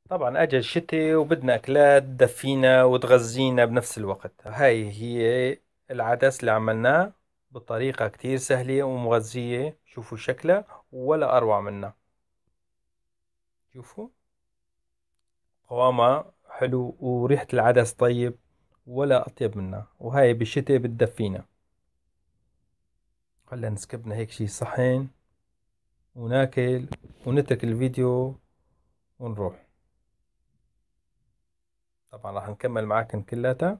طبعا اجى الشتاء وبدنا اكلات تدفينا وتغذينا بنفس الوقت. هاي هي العدس اللي عملناه بطريقة كتير سهلة ومغذية. شوفوا شكلها ولا اروع منها. شوفوا قوامها حلو وريحة العدس طيب، ولا اطيب منها. وهاي بالشتاء بتدفينا. هلا نسكبنا هيك شي صحن وناكل ونترك الفيديو ونروح. طبعا راح نكمل معاكم كلاتها.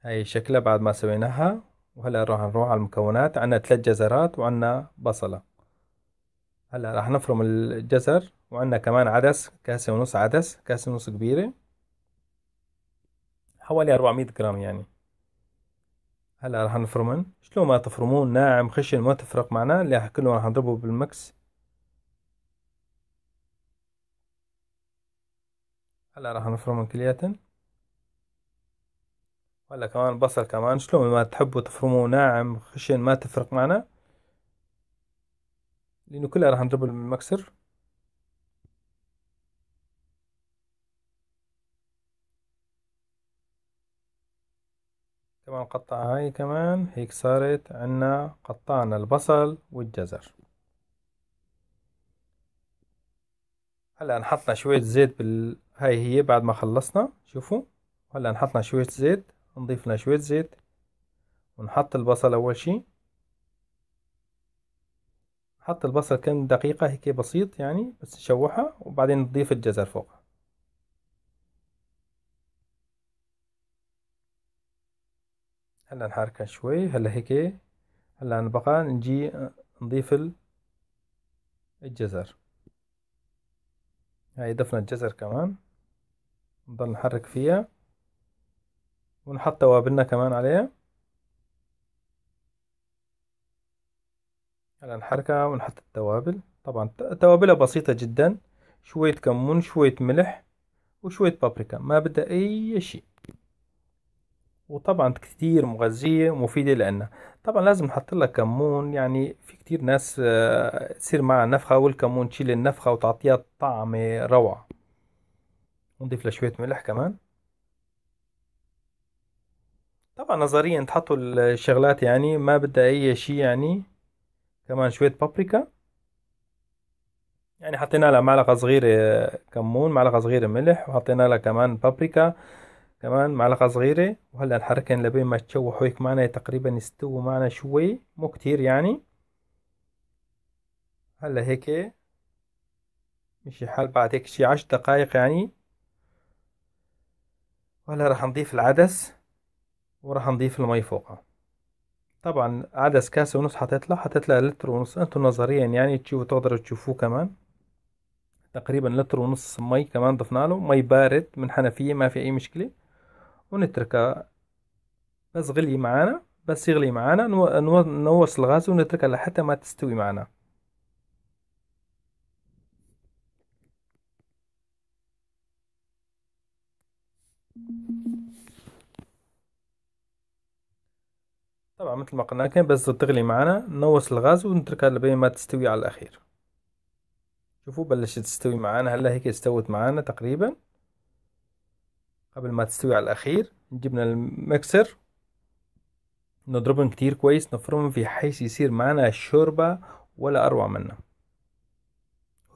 هاي شكلها بعد ما سويناها. وهلا راح نروح على المكونات. عنا 3 جزرات وعنا بصلة. هلا راح نفرم الجزر. وعنا كمان عدس، كاسة ونص عدس، كاسة ونص كبيرة، حوالي 400 جرام يعني. هلا راح نفرمن. شلون ما تفرمون ناعم خشن ما تفرق معنا، اللي كله راح نضربه بالمكس. هلا راح نفرمن كلياتن. ولا كمان البصل كمان شلون ما تحبوا تفرموه ناعم خشن ما تفرق معنا، لأنه كلها راح نضربه بالمكسر. كمان قطع هاي كمان هيك صارت عنا. قطعنا البصل والجزر. هلا نحطنا شوية زيت هاي هي بعد ما خلصنا. شوفوا هلا نحطنا شوية زيت. نضيف لنا شوية زيت ونحط البصل أول شي. نحط البصل كم دقيقة هيك بسيط يعني، بس نشوحها وبعدين نضيف الجزر فوقها. هلا نحركها شوي. هلا هيك. هلا بقى نجي نضيف الجزر. هاي ضفنا الجزر كمان. نضل نحرك فيها ونحط توابلنا كمان عليها. هلا نحركها ونحط التوابل. طبعا توابلها بسيطة جدا. شوية كمون، شوية ملح، وشوية بابريكا. ما بدها أي شيء. وطبعا كتير مغذية ومفيدة لنا. طبعا لازم نحط لها كمون، يعني في كتير ناس تصير معها نفخة والكمون تشيل النفخة وتعطيها طعم روعة. ونضيف لها شوية ملح كمان. طبعا نظريا تحطوا الشغلات يعني ما بدها أي شيء يعني. كمان شوية بابريكا. يعني حطينا لها معلقة صغيرة كمون، معلقة صغيرة ملح، وحطينا لها كمان بابريكا كمان معلقة صغيرة. وهلا نحركن لبين ما تشوحوا هيك معنا تقريبا يستووا معنا شوي، مو كتير يعني. هلا هيك مشي حال بعد هيك شي 10 دقايق يعني. وهلا راح نضيف العدس وراح نضيف المي فوقها. طبعا عدس كاسة ونص حطيت لها لتر ونص. انتم نظريا يعني تشوفوا تقدروا تشوفوه كمان. تقريبا لتر ونص مي كمان ضفنا له مي بارد من حنفية، ما في اي مشكلة. ونتركها بس غلي معانا. بس يغلي معانا نوصل الغاز ونتركها لحتى ما تستوي معنا. طبعا مثل ما قلنا كان بس تغلي معنا نوصل الغاز ونتركها لبين ما تستوي على الأخير. شوفوا بلشت تستوي معانا. هلا هيك استوت معانا تقريبا. قبل ما تستوي على الأخير جبنا المكسر. نضربهم كتير كويس، نفرمهم في حيث يصير معنا شوربة ولا أروع منها.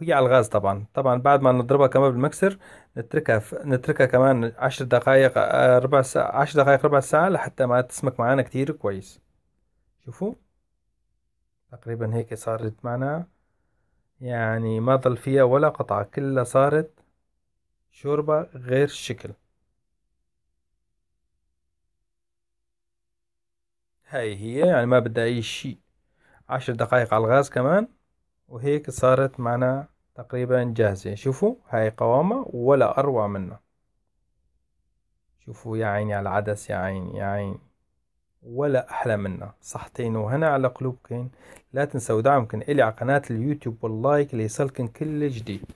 وهي على الغاز طبعا. طبعا بعد ما نضربها كمان بالمكسر نتركها كمان 10 دقايق، ربع ساعة. 10 دقايق ربع ساعة لحتى ما تسمك معانا كتير كويس. شوفوا تقريبا هيك صارت معنا. يعني ما ضل فيها ولا قطعة، كلها صارت شوربة غير الشكل. هاي هي يعني ما بدها أي شيء. 10 دقايق على الغاز كمان وهيك صارت معنا تقريبا جاهزة. شوفوا هاي قوامها ولا أروع منها. شوفوا يا عيني على العدس، يا عيني يا عيني. ولا أحلى منها. صحتين وهنا على قلوبكن. لا تنسوا دعمكن إلي على قناة اليوتيوب واللايك ليصلكن كل جديد.